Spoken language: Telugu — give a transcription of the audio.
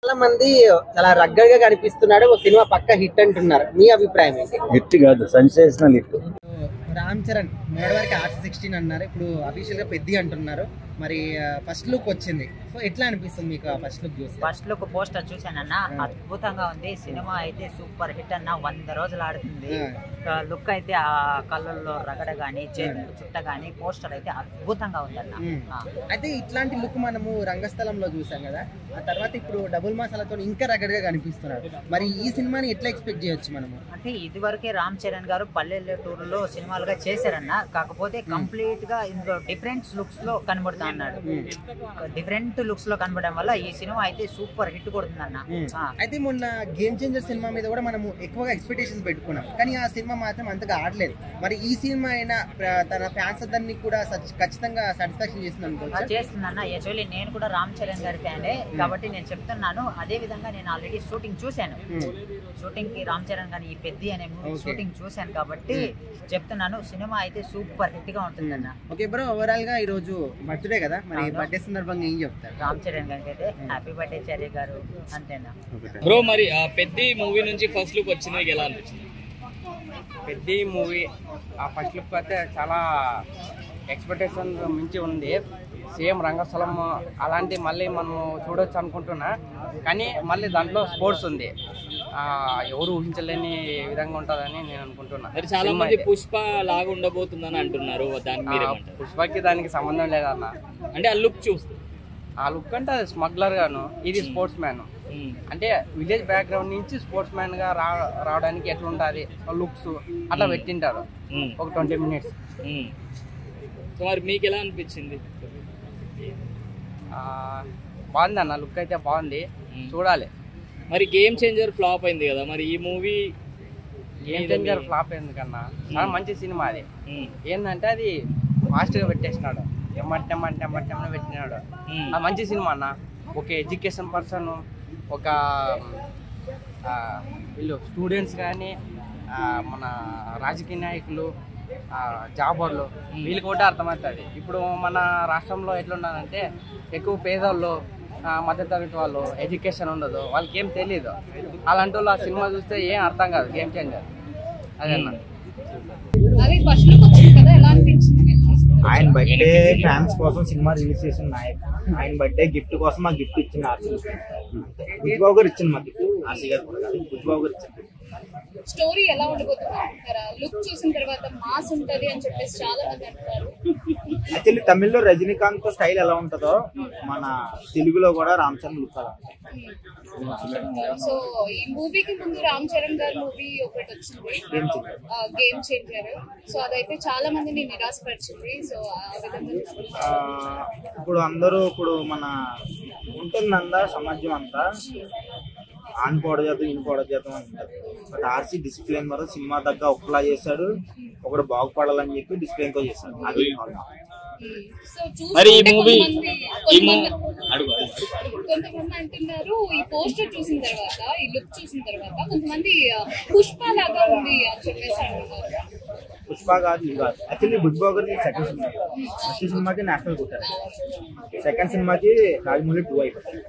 చాలా మంది చాలా రగ్గగా కనిపిస్తున్నాడు, ఒక సినిమా పక్క హిట్ అంటున్నారు. మీ అభిప్రాయం ఏంటి? హిట్ కాదు, సెన్సేషనల్ హిట్. రామ్ చరణ్ మొన్నటి వరకు R16 అన్నారు, ఇప్పుడు అఫీషియల్ గా పెద్ద అంటున్నారు. మరి ఫస్ట్ లుక్ వచ్చింది, సో ఎట్లా అనిపిస్తుంది మీకు ఫస్ట్ లుక్ చూస్తే? ఫస్ట్ లుక్ పోస్టర్ చూసానన్న, అద్భుతంగా ఉంది. సినిమా అయితే సూపర్ హిట్ అన్న, 100 రోజులు ఆడుతుంది. లుక్ అయితే ఆ కళ్ళల్లో రగడ గానీ, చేతులు చుట్ట గానీ, పోస్టర్ అయితే అద్భుతంగా ఉందన్న. అయితే ఇట్లాంటి లుక్ మనము రంగస్థలంలో చూసాం కదా, ఆ తర్వాత ఇప్పుడు డబుల్ మసాలాతో ఇంకా రగడగా కనిపిస్తున్నాడు. మరి ఈ సినిమాని ఎట్లా ఎక్స్పెక్ట్ చేయొచ్చు మనము? అంటే ఇది వరకే రామ్ చరణ్ గారు పల్లెల్లో టూర్లో సినిమాలుగా చేశారన్న, కాకపోతే కంప్లీట్ గా ఇందులో డిఫరెంట్ లుక్స్ లో కనబడుతా అన్నాడు. డిఫరెంట్ లుక్స్ లో కనబడడం వల్ల ఈ సినిమా అయితే సూపర్ హిట్ కొడుతుందన్న. అయితే మొన్న గేమ్ చేంజర్ సినిమా మీద కూడా మనము ఎక్కువగా ఎక్స్పెక్టేషన్స్ పెట్టుకున్నాం, కానీ ఆ సినిమా మాత్రం అంతగా ఆడలేదు. మరి ఈ సినిమా అయినా తన ఫ్యాన్స్ అందరినీ కూడా ఖచ్చితంగా సాటిస్ఫాక్షన్ చేస్తుందన్న. యాక్చువల్లీ నేను కూడా రామ్ చరణ్ గారి ఫ్యానే కాబట్టి నేను చెప్తున్నాను. అదే విధంగా నేను ఆల్రెడీ షూటింగ్ చూశాను. షూటింగ్ కి రామ్ చరణ్ గారి ఈ పెద్ద అనే మూవీ షూటింగ్ చూశాను కాబట్టి చెప్తున్నాను, సినిమా అయితే సూపర్ హిట్ గా ఉంటుందన్న. ఓకే బ్రో, ఓవరాల్ గా ఈ రోజు బర్త్డే కదా, మరి బర్త్డే సందర్భంగా ఏం చెప్తారు? రామ్ చరణ్ గారికి అయితే హ్యాపీ బర్త్డే చర్య గారు, అంతేనా బ్రో? మరి పెద్ద మూవీ నుంచి ఫస్ట్ లుక్ వచ్చింది, ఎలా అనిపించింది? పెద్ద మూవీ ఆ ఫస్ట్ లుక్ అయితే చాలా ఎక్స్పెక్టేషన్ మించి ఉంది. సేమ్ రంగస్థలం అలాంటి మళ్ళీ మనం చూడొచ్చు అనుకుంటున్నా, కానీ మళ్ళీ దాంట్లో స్పోర్ట్స్ ఉంది. ఎవరు ఊహించలేని విధంగా ఉంటుందని నేను అనుకుంటున్నా. చాలా మంది పుష్ప లాగా ఉండబోతుందని అంటున్నారు, పుష్పకి దానికి సంబంధం లేదన్న. అంటే ఆ లుక్ చూస్తే, ఆ లుక్ అంటే అది స్మగ్లర్ గాను, ఇది స్పోర్ట్స్ మ్యాన్. అంటే విలేజ్ బ్యాక్గ్రౌండ్ నుంచి స్పోర్ట్స్ మ్యాన్ గా రావడానికి ఎట్లా ఉంటుంది లుక్స్ అట్లా పెట్టింటారు ఒక 20 minutes. మరి మీకు ఎలా అనిపించింది? బాగుంది అన్న, లుక్ అయితే బాగుంది, చూడాలి. మరి గేమ్ చేంజర్ ఫ్లాప్ అయింది కదా, మరి ఈ మూవీ గేమ్ చేంజర్ ఫ్లాప్ అయింది కన్నా చాలా మంచి సినిమా. అది ఏంటంటే అది ఫాస్ట్ గా పెట్టేసినాడు, ఎమ్మటెమ్మని పెట్టినాడు. అది మంచి సినిమా అన్న. ఒక ఎడ్యుకేషన్ పర్సన్, ఒక వీళ్ళు స్టూడెంట్స్ కానీ, మన రాజకీయ నాయకులు, జాబర్లు, వీళ్ళకి కూడా అర్థమవుతుంది. ఇప్పుడు మన రాష్ట్రంలో ఎట్లున్నారంటే ఎక్కువ పేదవాళ్ళు, మధ్యతరగతి వాళ్ళు, ఎడ్యుకేషన్ ఉండదు, వాళ్ళకి ఏం తెలియదు. అలాంటి వాళ్ళు ఆ సినిమా చూస్తే ఏం అర్థం కాదు. గేమ్ చేంజర్ అదేనా. ఆయన బర్త్డే ఫ్యాన్స్ కోసం సినిమా రిలీజ్ చేసిన నాయక్, ఆయన బర్త్డే గిఫ్ట్ కోసం మా గిఫ్ట్ ఇచ్చింది ఆర్సీ. బుజ్జిబాబు గారు ఇచ్చింది మాకు, ఆర్సీ గారు కూడా కాదు, బుజ్జిబాబు గారు ఇచ్చింది. స్టోరీ ఎలా ఉండబోతుంది అంటారా? లుక్ చూసిన తర్వాత మాస్ ఉంటది అని చెప్పేసి చాలా మంది అంటారు. యాక్చువల్లీ తమిళ్లో రజనీకాంత్ స్టైల్ ఎలా ఉంటుందో మన తెలుగులో కూడా రామ్ చరణ్ లుక్ అలా. సో ఈ మూవీకి ముందు రామ్ చరణ్ గారి మూవీ ఒకటి వచ్చింది, గేమ్ చేంజర్. సో అదైతే చాలా మందిని నిరాశపరిచింది. సో ఆ విధంగా ఇప్పుడు అందరూ ఇప్పుడు మన ఉంటుందంతా సమాజం అంతా ఆన్ పోడ చేద్దాం, ఇన్ పోడ చేద్దాం అని ఉంటుంది. బట్ ఆర్సీ డిసిప్లిన్ వరకు సినిమా దగ్గర ఒకలా చేశాడు, ఒకడు బాగుపడాలని చెప్పి డిసిప్లిన్ తో చేశాడు. అది మరి ఈ మూవీ కొంతమంది అంటున్నారు, ఈ పోస్టర్ చూసిన తర్వాత, ఈ లుక్ చూసిన తర్వాత కొంతమంది పుష్ప లాగా ఉంది అని చెప్పేసి అంటున్నారు. పుష్ప కాదు, ఇది కాదు. యాక్చువల్లీ బుజ్జిబాబు గారికి సెకండ్ సినిమా, ఫస్ట్ సినిమాకి నేషనల్ కొట్టారు, సెకండ్ సినిమాకి రాజమౌళి 2 అయిపోతారు.